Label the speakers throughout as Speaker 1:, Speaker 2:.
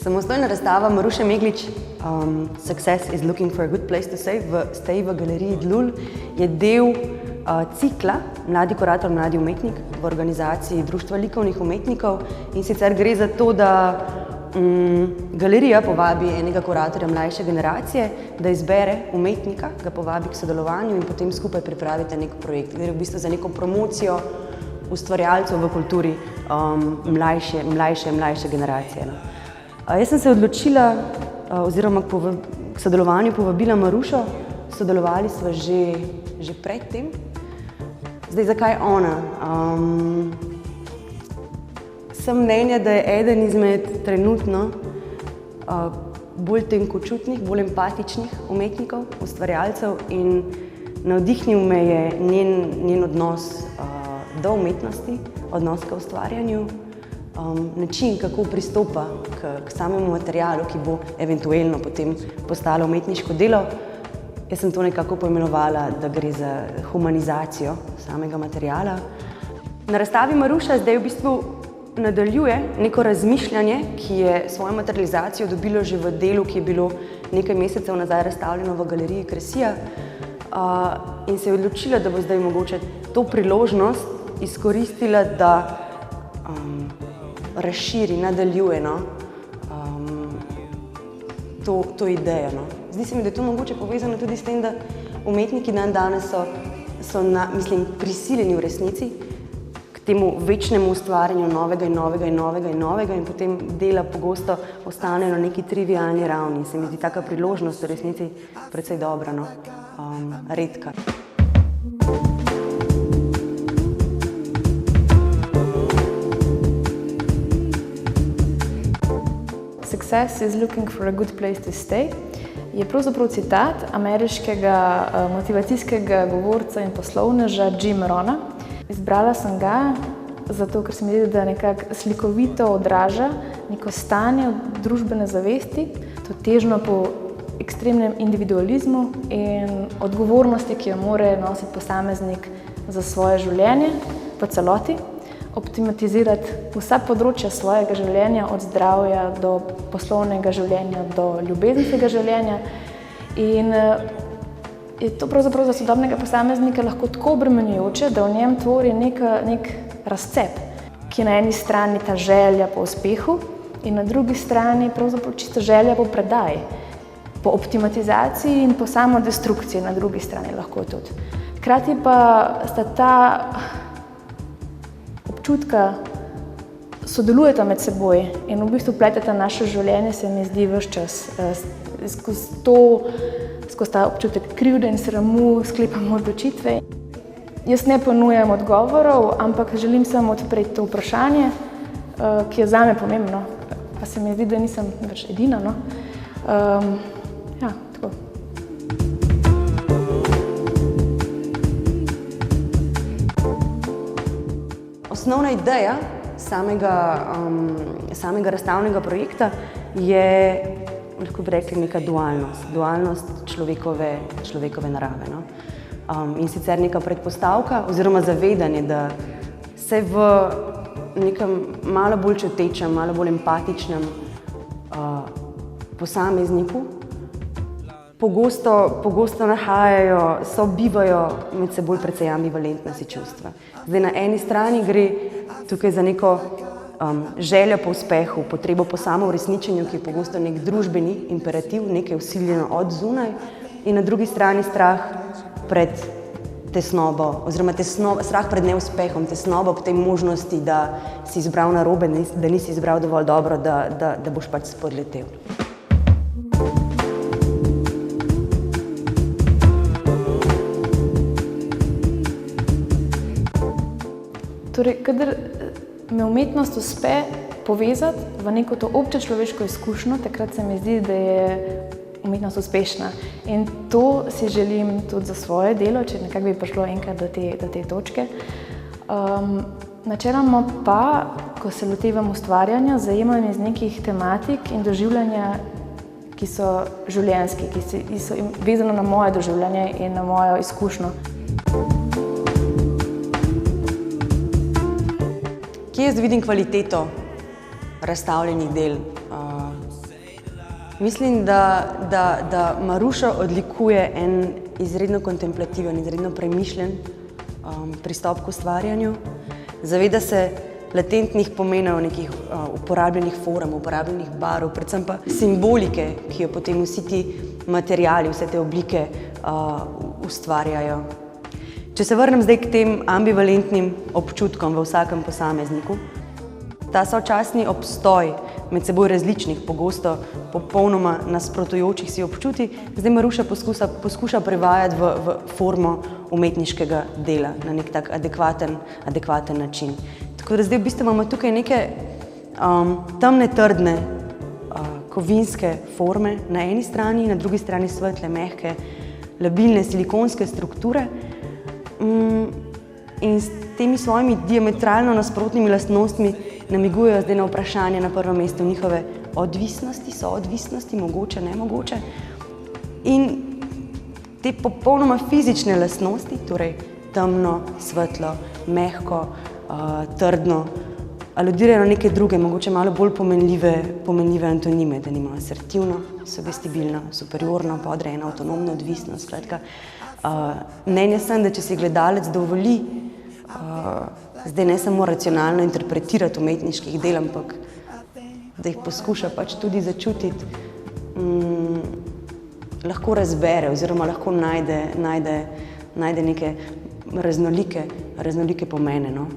Speaker 1: Samostojna razstava Maruše Meglič Success is looking for a good place to stay v galeriji Dlul je del cikla Mladi kurator, mladi umetnik v organizaciji Društva likovnih umetnikov, in sicer gre za to, da galerija povabi enega kuratorja mlajše generacije, da izbere umetnika, ga povabi k sodelovanju in potem skupaj pripravite nek projekt. Gre v bistvu za neko promocijo ustvarjalcev v kulturi mlajše generacije. Jaz sem se odločila, oziroma k sodelovanju povabila Marušo, sodelovali sva že pred tem. Zdaj, zakaj ona? Sem mnenja, da je eden izmed trenutno bolj tenkočutnih, bolj empatičnih umetnikov, ustvarjalcev, in navdihnil me je njen odnos do umetnosti, odnos k ustvarjanju, način, kako pristopa k samemu materialu, ki bo eventualno potem postalo umetniško delo. Jaz sem to nekako poimenovala, da gre za humanizacijo samega materiala. Na razstavi Maruša zdaj v bistvu nadaljuje neko razmišljanje, ki je svojo materializacijo dobilo že v delu, ki je bilo nekaj mesecev nazaj razstavljeno v galeriji Kresija, in se je odločila, da bo zdaj mogoče to priložnost izkoristila, da razširi, nadaljuje to idejo. Zdi se mi, da je to mogoče povezano tudi s tem, da umetniki danes so prisiljeni v resnici k temu večnemu ustvarjanju novega in novega in novega in novega, in potem dela pogosto ostanejo na neki trivialni ravni. Se mi zdi taka priložnost v resnici precej dobra, redka.
Speaker 2: Success is looking for a good place to stay je pravzaprav citat ameriškega motivacijskega govorca in poslovneža Jima Rohna. Izbrala sem ga zato, ker se mi zdi, da nekako slikovito odraža neko stanje družbene zavesti, to težnjo po ekstremnem individualizmu in odgovornosti, ki jo mora nositi posameznik za svoje življenje po celoti, optimizirati vsa področja svojega življenja, od zdravja do poslovnega življenja, do ljubezenskega življenja. In je to pravzaprav za sodobnega posameznika lahko tako obremenjujoče, da v njem tvori nek razcep, ki je na eni strani ta želja po uspehu in na drugi strani pravzaprav čisto želja po predaji, po optimizaciji in po samodestrukciji na drugi strani lahko tudi. Hkrati pa sta ta občutka sodelujeta med seboj in v bistvu pleteta naše življenje, se mi zdi, ves čas. Skozi ta občutek krivde in sramu sklepamo odločitve. Jaz ne ponujam odgovorov, ampak želim samo odpreti to vprašanje, ki je zame pomembno, pa se mi zdi, da nisem več edina. Tako.
Speaker 1: Osnovna ideja samega razstavnega projekta je, lahko bi rekli, neka dualnost človekove narave. In sicer neka predpostavka oziroma zavedanje, da se v nekem malo bolj čutečem, malo bolj empatičnem posamezniku pogosto nahajajo, sobivajo med seboj precej ambivalentna si čustva. Zdaj, na eni strani gre tukaj za neko željo po uspehu, potrebo po samouresničenju, ki je pogosto nek družbeni imperativ, nekaj vsiljeno od zunaj, in na drugi strani strah pred tesnobo, oziroma strah pred neuspehom, tesnobo ob tej možnosti, da si izbral narobe, da nisi izbral dovolj dobro, da boš pač spodletel.
Speaker 2: Torej, kadar me umetnost uspe povezati v neko to občečloveško izkušnjo, takrat se mi zdi, da je umetnost uspešna. In to si želim tudi za svoje delo, če nekako bi prišlo enkrat do te točke. Načeloma pa, ko se lotevam ustvarjanja, zajemam iz nekih tematik in doživljanja, ki so življenjski, ki so vezano na moje doživljanje in na mojo izkušnjo.
Speaker 1: Kje jaz vidim kvaliteto razstavljenih del Mislim, da Marušo odlikuje en izredno kontemplativen, izredno premišljen pristop k ustvarjanju. Zaveda se latentnih pomenov nekih uporabljenih form, uporabljenih barv, predvsem pa simbolike, ki jo potem vsi ti materiali, vse te oblike ustvarjajo. Če se vrnem zdaj k tem ambivalentnim občutkom v vsakem posamezniku, ta sočasni obstoj med seboj različnih, pogosto popolnoma nasprotujočih si občutij, zdaj Maruša poskuša prevajati v formo umetniškega dela na nek tak adekvaten način. Tako da zdaj v bistvu imamo tukaj neke temne, trdne, kovinske forme na eni strani, na drugi strani svetle, mehke, labilne, silikonske strukture. In s temi svojimi diametralno nasprotnimi lastnostmi namigujejo zdaj na vprašanje na prvem mestu njihove odvisnosti, soodvisnosti, mogoče, nemogoče. In te popolnoma fizične lastnosti, torej temno, svetlo, mehko, trdno, aludirajo na neke druge, mogoče malo bolj pomenljive antonime, da nima asertivno, sugestibilno, superiorno, podrejeno, avtonomno, odvisno, skratka. Mnenja sem, da če si gledalec dovoli zdaj ne samo racionalno interpretirati umetniških del, ampak da jih poskuša pač tudi začutiti, lahko razbere oziroma lahko najde neke raznolike pomene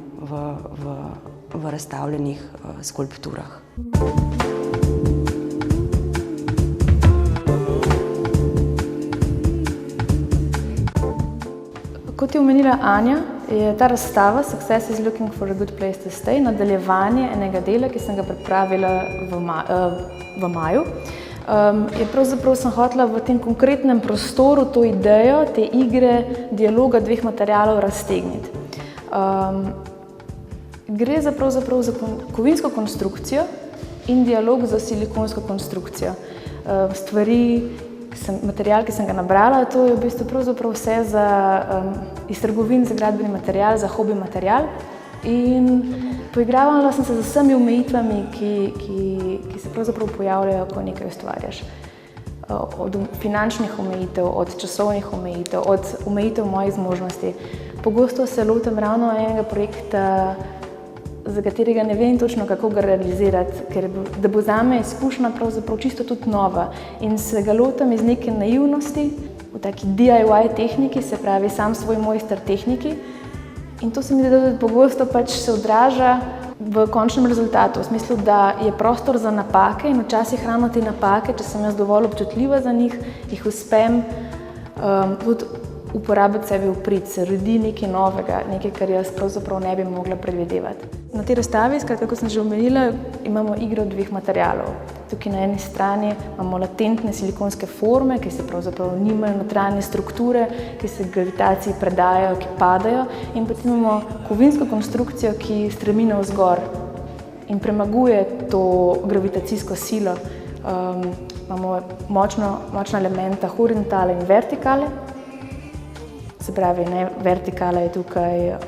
Speaker 1: v razstavljenih skulpturah.
Speaker 2: Kot je omenila Anja, je ta razstava Success is looking for a good place to stay nadaljevanje enega dela, ki sem ga pripravila v maju. Pravzaprav sem hotela v tem konkretnem prostoru to idejo, te igre, dialoga dveh materialov raztegniti. Gre pravzaprav za kovinsko konstrukcijo in dialog za silikonsko konstrukcijo. Material, ki sem ga nabrala, to je v bistvu pravzaprav vse iz trgovin za gradbeni material, za hobi material. In poigravala sem se z vsemi omejitvami, ki se pravzaprav pojavljajo, ko nekaj ustvarjaš. Od finančnih omejitev, od časovnih omejitev, od omejitev mojih zmožnosti. Pogosto se lotim ravno enega projekta, za katerega ne vem točno, kako ga realizirati, ker da bo zame izkušnja pravzaprav čisto tudi nova. In se ga lotim iz neke naivnosti, v taki DIY tehniki, se pravi sam svoj mojster tehniki. In to se mi zdi, da pogosto pač se odraža v končnem rezultatu, v smislu, da je prostor za napake in včasih ravno te napake, če sem jaz dovolj občutljiva za njih, jih uspem tudi uporabiti sebi v prid, se rodi nekaj novega, nekaj, kar jaz pravzaprav ne bi mogla predvidevati. Na tej razstavi, kako sem že omenila, imamo igro dveh materialov. Tukaj na eni strani imamo latentne silikonske forme, ki se pravzaprav nimajo notranje strukture, ki se gravitaciji predajajo, ki padajo, in potem imamo kovinsko konstrukcijo, ki stremi navzgor in premaguje to gravitacijsko silo. Imamo močna elementa horizontale in vertikale. Se pravi, vertikala je tukaj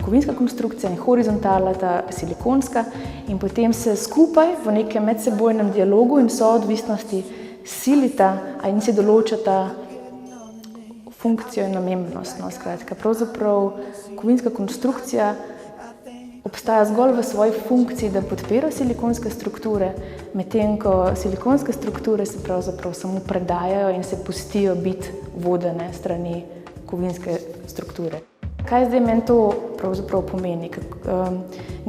Speaker 2: kovinska konstrukcija in horizontala ta silikonska, in potem se skupaj v nekem medsebojnem dialogu in soodvisnosti silita in si določata funkcijo in namembnost. Skratka, pravzaprav kovinska konstrukcija obstaja zgolj v svoji funkciji, da podpira silikonske strukture, medtem ko silikonske strukture se pravzaprav samo predajajo in se pustijo biti vodene strani kovinske strukture. Kaj zdaj meni to pravzaprav pomeni?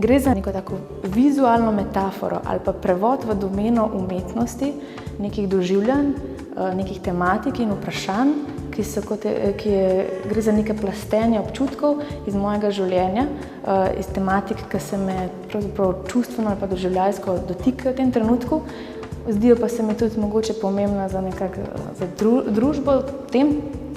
Speaker 2: Gre za neko tako vizualno metaforo ali pa prevod v domeno umetnosti, nekih doživljanj, nekih tematik in vprašanj, gre za neke plastenje občutkov iz mojega življenja, iz tematik, ki se me pravzaprav čustveno ali pa doživljajsko dotikajo v tem trenutku. Zdijo pa se mi tudi mogoče pomembna za družbo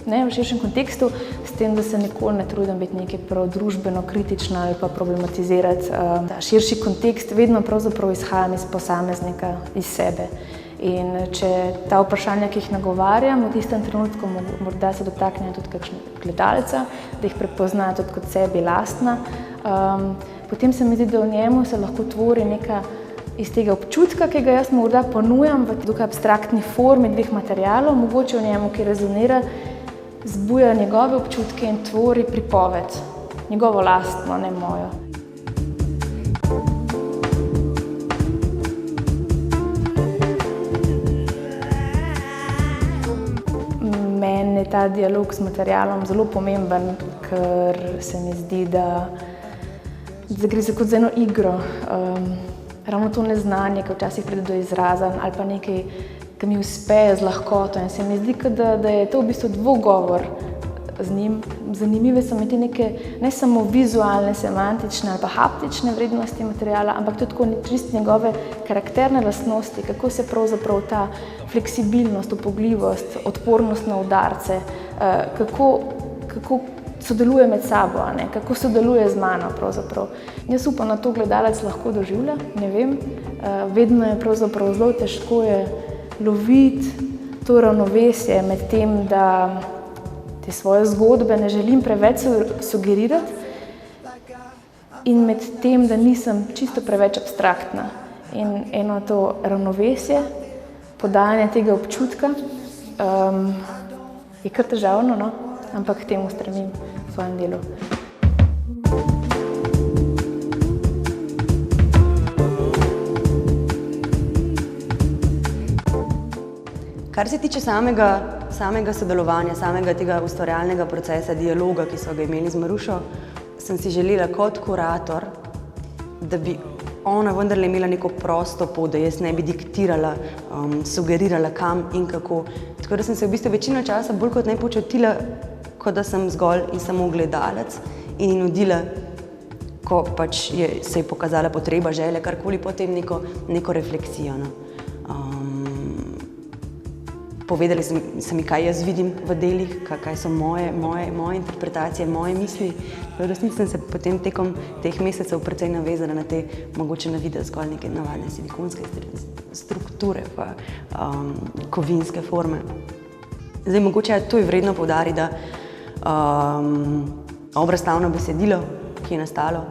Speaker 2: v širšem kontekstu, s tem, da se nikoli ne trudim biti nekaj prav družbeno kritična ali pa problematizirati. Ta širši kontekst vedno pravzaprav izhajam iz posameznika, iz sebe. In če ta vprašanja, ki jih nagovarjam, v tistem trenutku morda se dotaknejo tudi kakšnega gledalca, da jih prepozna tudi kot sebi lastna, potem se mi zdi, da v njemu se lahko tvori neka iz tega občutka, ki ga jaz morda ponujam v dokaj abstraktni formi dveh materialov, mogoče v njemu, ki rezonira, zbuja njegove občutke in tvori pripoved, njegovo lastno, ne mojo. Meni je ta dialog s materialom zelo pomemben, ker se mi zdi, da gre kot za eno igro. Ravno to neznanje, ki včasih pride do izraza, ali pa nekaj, ki mi uspe z lahkoto. In se mi zdi, da je to v bistvu dvogovor z njim. Zanimive so mi te neke ne samo vizualne, semantične ali pa haptične vrednosti materiala, ampak tudi tako čist njegove karakterne lastnosti, kako se pravzaprav ta fleksibilnost, upogljivost, odpornost na udarce, kako sodeluje med sabo, kako sodeluje z mano pravzaprav. Jaz upam, da to gledalec lahko doživlja, ne vem. Vedno je pravzaprav zelo težko loviti to ravnovesje med tem, da te svoje zgodbe ne želim preveč sugerirati in med tem, da nisem čisto preveč abstraktna. In eno to ravnovesje, podajanje tega občutka je kar težavno, no? Ampak k temu stremim v svojem delu.
Speaker 1: Kar se tiče samega sodelovanja, samega tega ustvarjalnega procesa, dialoga, ki so ga imeli z Marušo, sem si želela kot kurator, da bi ona vendarle imela neko prosto pot, da jaz ne bi diktirala, sugerirala kam in kako. Tako da sem se v bistvu večino časa bolj kot ne počutila, kot da sem zgolj in samo gledalec in nudila, ko pač se je pokazala potreba, želja, karkoli, potem neko refleksijo. Povedali so mi, kaj jaz vidim v delih, kaj so moje interpretacije, moje misli. V resnici sem se potem tekom teh mesecev precej navezala na te, mogoče na videz zgolj neke navadne silikonske strukture pa kovinske forme. Zdaj, mogoče to je vredno poudariti, da obrazstavno besedilo, ki je nastalo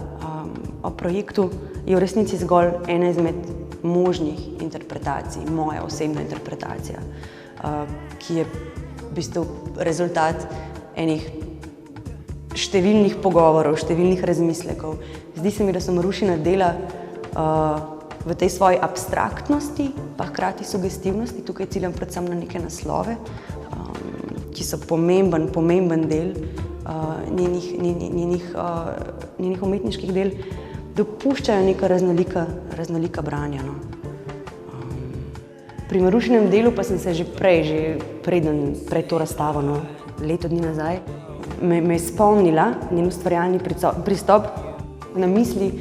Speaker 1: ob projektu, je v resnici zgolj ena izmed možnih interpretacij, moja osebna interpretacija, ki je v bistvu rezultat enih številnih pogovorov, številnih razmislekov. Zdi se mi, da so Marušina dela v tej svoji abstraktnosti, pa hkrati sugestivnosti, tukaj ciljam predvsem na neke naslove, ki so pomemben del njenih umetniških del, dopuščajo neka raznolika branja. Pri Marušinem delu pa sem se že pred to razstavo, leto dni nazaj, me je spomnila njen ustvarjalni pristop na misli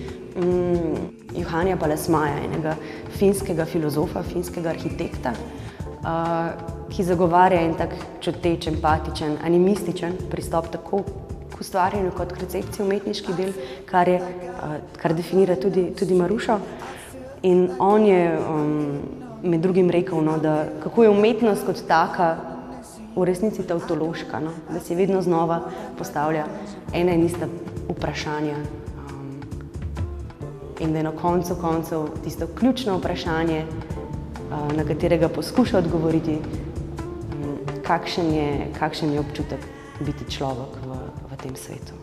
Speaker 1: Johanja Pallasmaja, enega finskega filozofa, finskega arhitekta, ki zagovarja en tak čuteč, empatičen, animističen pristop tako k ustvarjanju kot k recepciji umetniških del, kar definira tudi Marušo. In on je med drugim rekel, da kako je umetnost kot taka v resnici tautološka, da se vedno znova postavlja ena in ista vprašanja. In da je na koncu koncev tisto ključno vprašanje, na katerega poskuša odgovoriti, kakšen je občutek biti človek v tem svetu.